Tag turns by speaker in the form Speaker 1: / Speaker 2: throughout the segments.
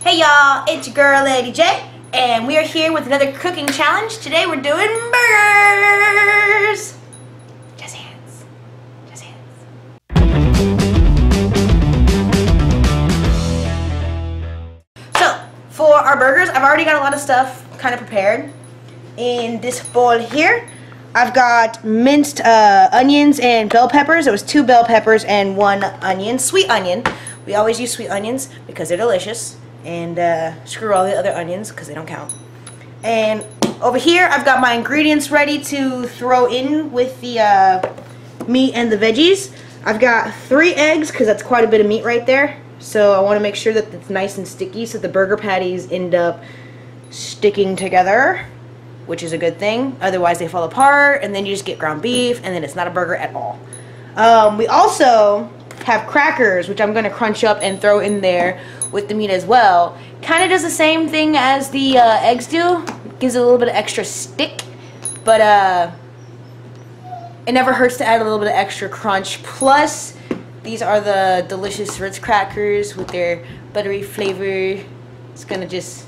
Speaker 1: Hey y'all, it's your girl Lady J, and we are here with another cooking challenge. Today we're doing burgers. Just hands. Just hands. So, for our burgers, I've already got a lot of stuff kind of prepared. In this bowl here, I've got minced onions and bell peppers. It was 2 bell peppers and 1 onion, sweet onion. We always use sweet onions because they're delicious. And screw all the other onions because they don't count. And over here I've got my ingredients ready to throw in with the meat and the veggies. I've got 3 eggs because that's quite a bit of meat right there. So I want to make sure that it's nice and sticky so the burger patties end up sticking together, which is a good thing. Otherwise they fall apart and then you just get ground beef and then it's not a burger at all. We also have crackers, which I'm going to crunch up and throw in there with the meat as well. Kind of does the same thing as the eggs do. Gives it a little bit of extra stick, but it never hurts to add a little bit of extra crunch. Plus, these are the delicious Ritz crackers with their buttery flavor. It's gonna just,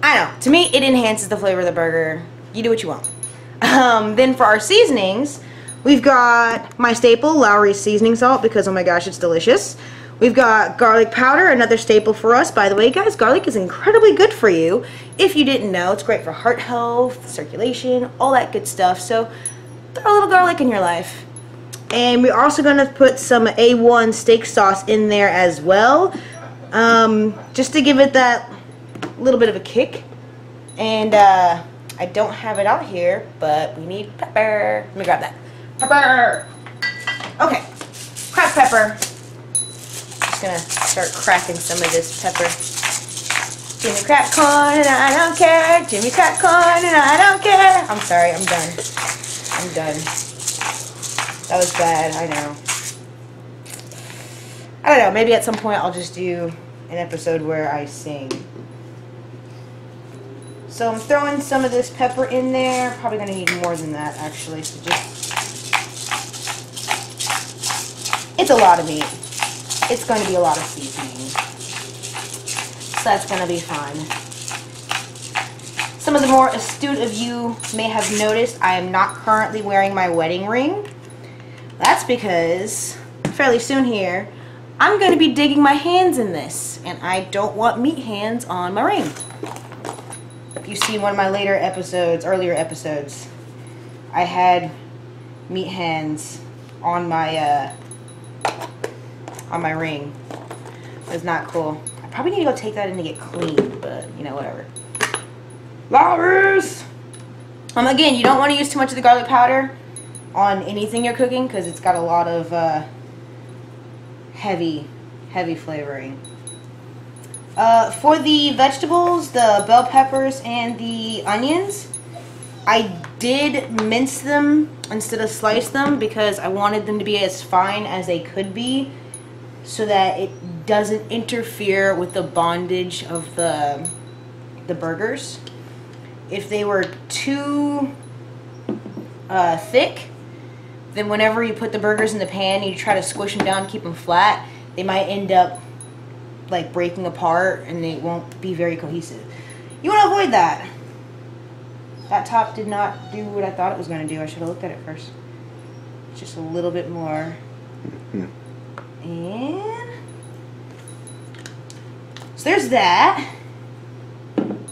Speaker 1: I don't know, to me it enhances the flavor of the burger. You do what you want. Then for our seasonings, we've got my staple, Lowry's seasoning salt, because oh my gosh, it's delicious. We've got garlic powder, another staple for us. By the way, guys, garlic is incredibly good for you. If you didn't know, it's great for heart health, circulation, all that good stuff. So throw a little garlic in your life. And we're also going to put some A1 steak sauce in there as well, just to give it that little bit of a kick. And I don't have it out here, but we need pepper. Let me grab that. Pepper! Okay, cracked pepper. Just gonna start cracking some of this pepper. Jimmy crack corn and I don't care. Jimmy crack corn and I don't care. I'm sorry, I'm done. I'm done. That was bad, I know. I don't know, maybe at some point I'll just do an episode where I sing. So I'm throwing some of this pepper in there. Probably gonna need more than that actually. So just, it's a lot of meat. It's going to be a lot of seasoning, so that's going to be fine. Some of the more astute of you may have noticed I am not currently wearing my wedding ring. That's because fairly soon here, I'm going to be digging my hands in this, and I don't want meat hands on my ring. If you see one of my earlier episodes, I had meat hands on my ring. It's not cool. I probably need to go take that in to get clean, but you know, whatever. Flowers! Again, you don't want to use too much of the garlic powder on anything you're cooking because it's got a lot of heavy flavoring. For the vegetables, the bell peppers and the onions, I did mince them instead of slice them because I wanted them to be as fine as they could be, so that it doesn't interfere with the bondage of the burgers. If they were too thick, then whenever you put the burgers in the pan, you try to squish them down, keep them flat, they might end up like breaking apart and they won't be very cohesive. You want to avoid that. That top did not do what I thought it was going to do. I should have looked at it first. Just a little bit more. And so there's that.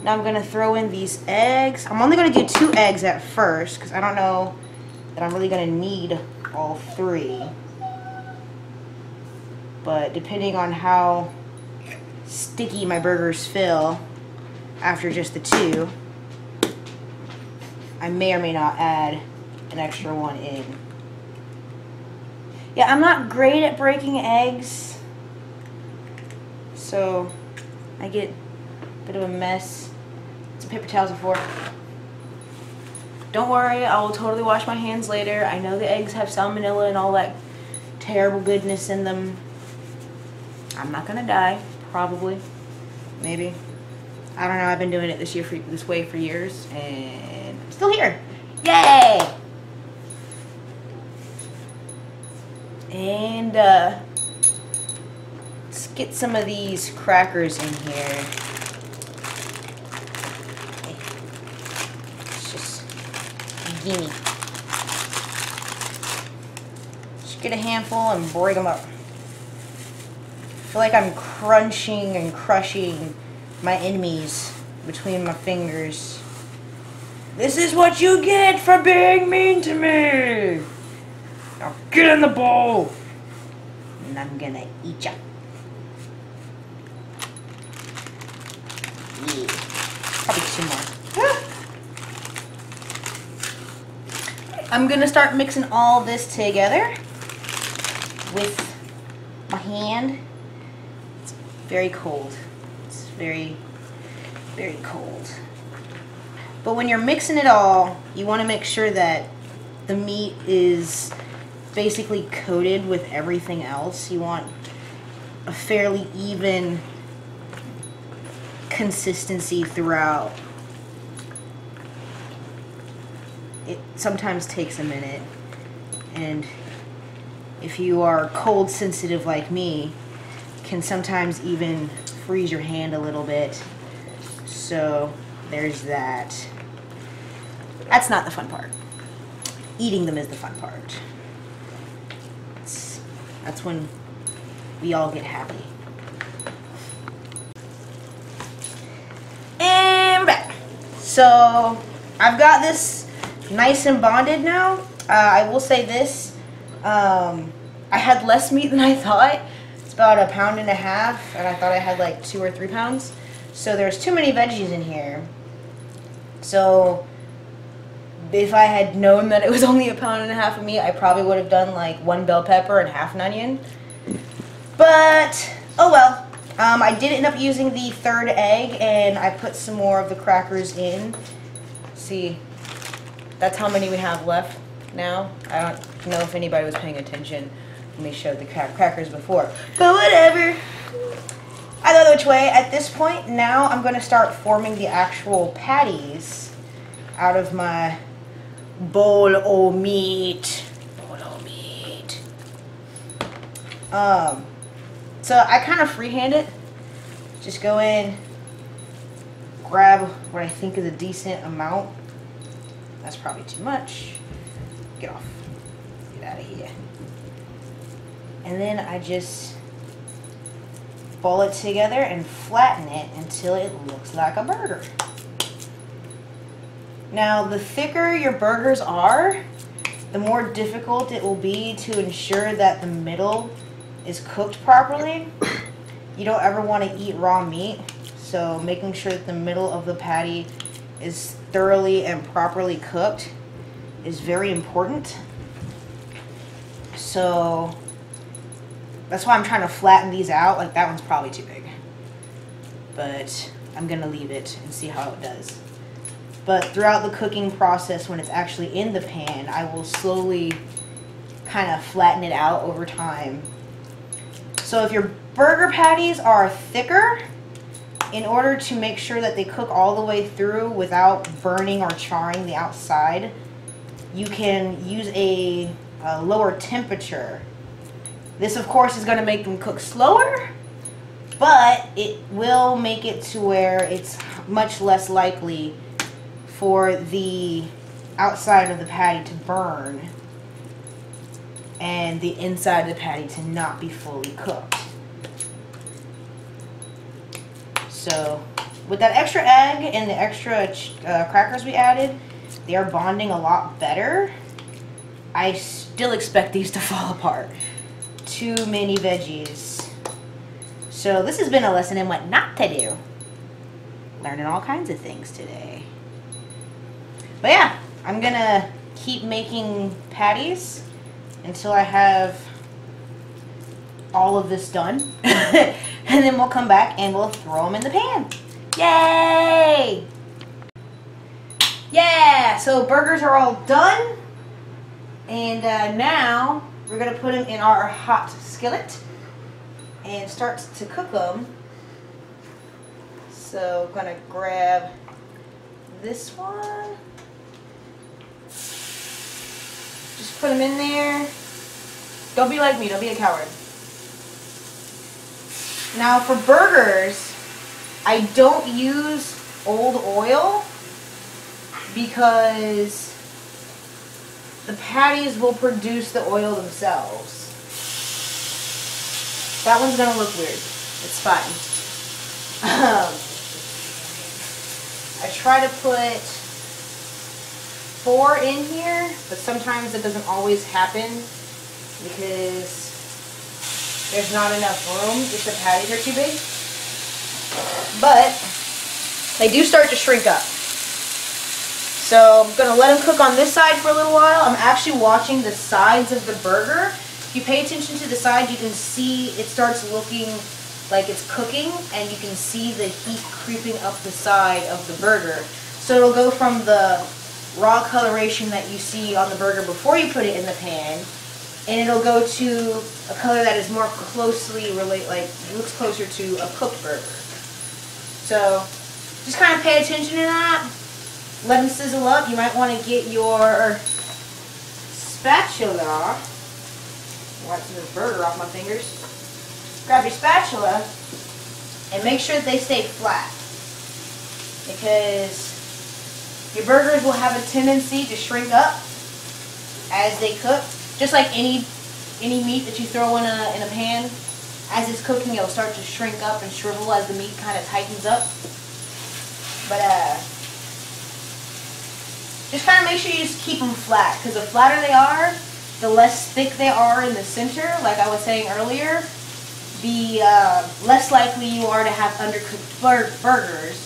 Speaker 1: Now I'm going to throw in these eggs. I'm only going to do 2 eggs at first because I don't know that I'm really going to need all 3. But depending on how sticky my burgers feel after just the 2, I may or may not add an extra 1 in. Yeah, I'm not great at breaking eggs, so I get a bit of a mess. Some paper towels are for. Don't worry, I will totally wash my hands later. I know the eggs have salmonella and all that terrible goodness in them. I'm not gonna die, probably, maybe. I don't know. I've been doing it this way for years, and I'm still here. Yay! And get some of these crackers in here. It's just gimme. Just get a handful and break them up. I feel like I'm crunching and crushing my enemies between my fingers. This is what you get for being mean to me! Now get in the bowl! And I'm gonna eat ya. Yeah. Probably 2 more. I'm gonna start mixing all this together with my hand. It's very cold. It's very, very cold. But when you're mixing it all, you want to make sure that the meat is basically coated with everything else. You want a fairly even consistency throughout. It sometimes takes a minute, and if you are cold sensitive like me, can sometimes even freeze your hand a little bit. So there's that. That's not the fun part. Eating them is the fun part. That's when we all get happy. And we're back. So I've got this nice and bonded now. I will say this. I had less meat than I thought. It's about 1.5 pounds, and I thought I had like 2 or 3 pounds. So there's too many veggies in here. So if I had known that it was only 1.5 pounds of meat, I probably would have done like 1 bell pepper and half an onion. But, oh well. I did end up using the 3rd egg, and I put some more of the crackers in. See, that's how many we have left now. I don't know if anybody was paying attention when we showed the crackers before. But whatever. Either which way, at this point, now I'm going to start forming the actual patties out of my bowl o' meat. Bowl o' meat. So I kind of freehand it. Just go in, grab what I think is a decent amount. That's probably too much. Get off. Get out of here. And then I just ball it together and flatten it until it looks like a burger. Now, the thicker your burgers are, the more difficult it will be to ensure that the middle is cooked properly. You don't ever want to eat raw meat, so making sure that the middle of the patty is thoroughly and properly cooked is very important. So that's why I'm trying to flatten these out. Like, that one's probably too big, but I'm gonna leave it and see how it does. But throughout the cooking process, when it's actually in the pan, I will slowly kind of flatten it out over time. So if your burger patties are thicker, in order to make sure that they cook all the way through without burning or charring the outside, you can use a lower temperature. This, of course, is going to make them cook slower, but it will make it to where it's much less likely for the outside of the patty to burn and the inside of the patty to not be fully cooked. So with that extra egg and the extra crackers we added, they are bonding a lot better. I still expect these to fall apart. Too many veggies. So this has been a lesson in what not to do. Learning all kinds of things today. But yeah, I'm gonna keep making patties until I have all of this done. And then we'll come back and we'll throw them in the pan. Yay! Yeah, so burgers are all done. And now we're gonna put them in our hot skillet and start to cook them. So I'm gonna grab this one. Just put them in there. Don't be like me, don't be a coward. Now for burgers, I don't use old oil because the patties will produce the oil themselves. That one's gonna look weird. It's fine. I try to put 4 in here, but sometimes it doesn't always happen because there's not enough room if the patties are too big. But they do start to shrink up. So I'm going to let them cook on this side for a little while. I'm actually watching the sides of the burger. If you pay attention to the side, you can see it starts looking like it's cooking, and you can see the heat creeping up the side of the burger. So it'll go from the raw coloration that you see on the burger before you put it in the pan, and it'll go to a color that is more closely related, like looks closer to a cooked burger. So just kind of pay attention to that. Let them sizzle up. You might want to get your spatula. Wipe some of the burger off my fingers. Grab your spatula and make sure that they stay flat, because your burgers will have a tendency to shrink up as they cook. Just like any meat that you throw in a pan, as it's cooking, it'll start to shrink up and shrivel as the meat kind of tightens up. But just kind of make sure you just keep them flat, because the flatter they are, the less thick they are in the center. Like I was saying earlier, the less likely you are to have undercooked burgers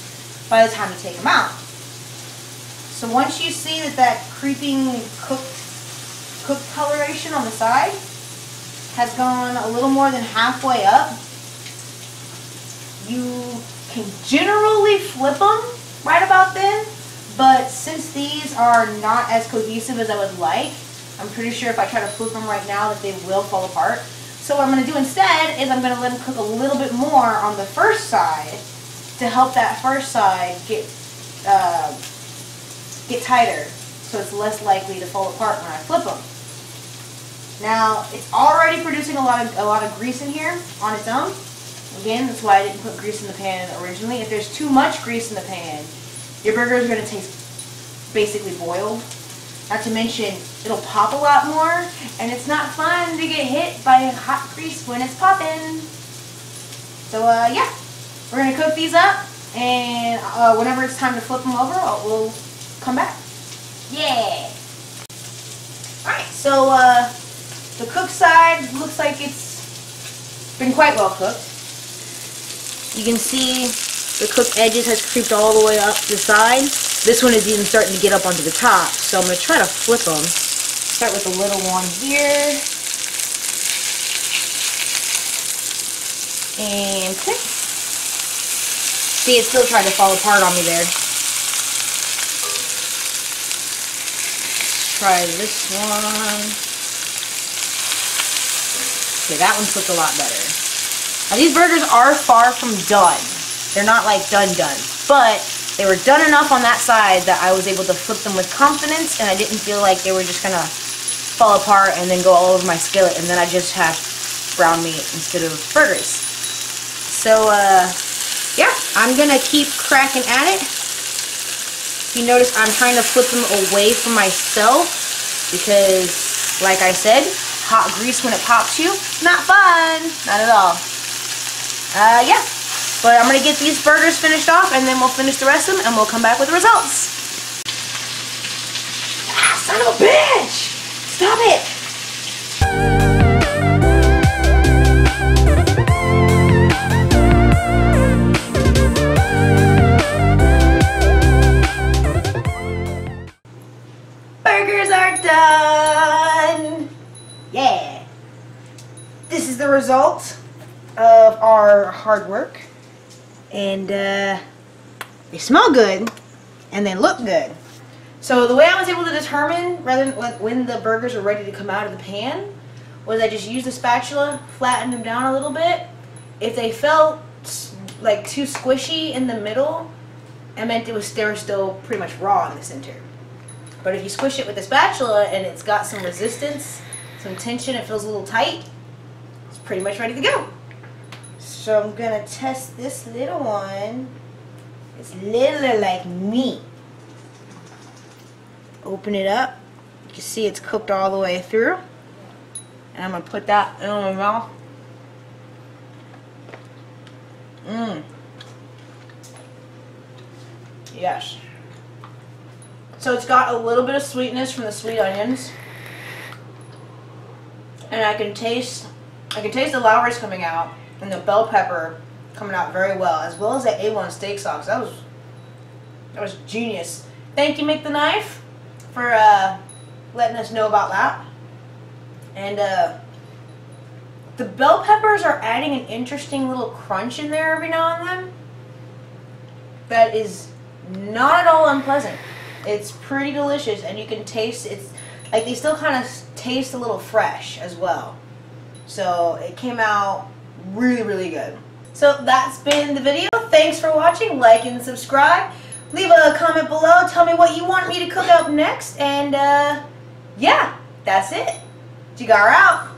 Speaker 1: by the time you take them out. So once you see that creeping cooked coloration on the side has gone a little more than halfway up, you can generally flip them right about then. But since these are not as cohesive as I would like, I'm pretty sure if I try to flip them right now that they will fall apart. So what I'm going to do instead is I'm going to let them cook a little bit more on the first side to help that first side get tighter, so it's less likely to fall apart when I flip them. Now it's already producing a lot of grease in here on its own. Again, that's why I didn't put grease in the pan originally. If there's too much grease in the pan, your burger is going to taste basically boiled. Not to mention, it'll pop a lot more, and it's not fun to get hit by hot grease when it's popping. So yeah, we're going to cook these up, and whenever it's time to flip them over, we'll come back. Yeah! Alright, so the cooked side looks like it's been quite well cooked. You can see the cooked edges has creeped all the way up the side. This one is even starting to get up onto the top, so I'm going to try to flip them. Start with the little one here. And click. See, it's still trying to fall apart on me there. Try this one. Okay, that one's cooked a lot better. Now these burgers are far from done. They're not like done, but they were done enough on that side that I was able to flip them with confidence, and I didn't feel like they were just gonna fall apart and then go all over my skillet, and then I just have brown meat instead of burgers. So yeah, I'm gonna keep cracking at it. You notice I'm trying to flip them away from myself because, like I said, hot grease when it pops you, not fun, not at all. Yeah. But I'm going to get these burgers finished off, and then we'll finish the rest of them, and we'll come back with the results. Ah, son of a bitch! Stop it! Burgers are done! Yeah! This is the result of our hard work. And they smell good, and they look good. So the way I was able to determine when the burgers are ready to come out of the pan was I just used the spatula, flattened them down a little bit. If they felt like too squishy in the middle, I meant they were still pretty much raw in the center. But if you squish it with the spatula and it's got some resistance, some tension, it feels a little tight, it's pretty much ready to go. So I'm gonna test this little one. It's literally like meat. Open it up. You can see it's cooked all the way through. And I'm gonna put that in my mouth. Mmm. Yes. So it's got a little bit of sweetness from the sweet onions. And I can taste the Lowry's coming out and the bell pepper coming out very well as the A1 steak sauce. That was genius. Thank you, Mick the Knife, for letting us know about that. And the bell peppers are adding an interesting little crunch in there every now and then. That is not at all unpleasant. It's pretty delicious, and you can taste it's like they still kind of taste a little fresh as well. So it came out really, really good. So that's been the video. Thanks for watching. Like and subscribe. Leave a comment below. Tell me what you want me to cook up next. And yeah, that's it. Jigar out.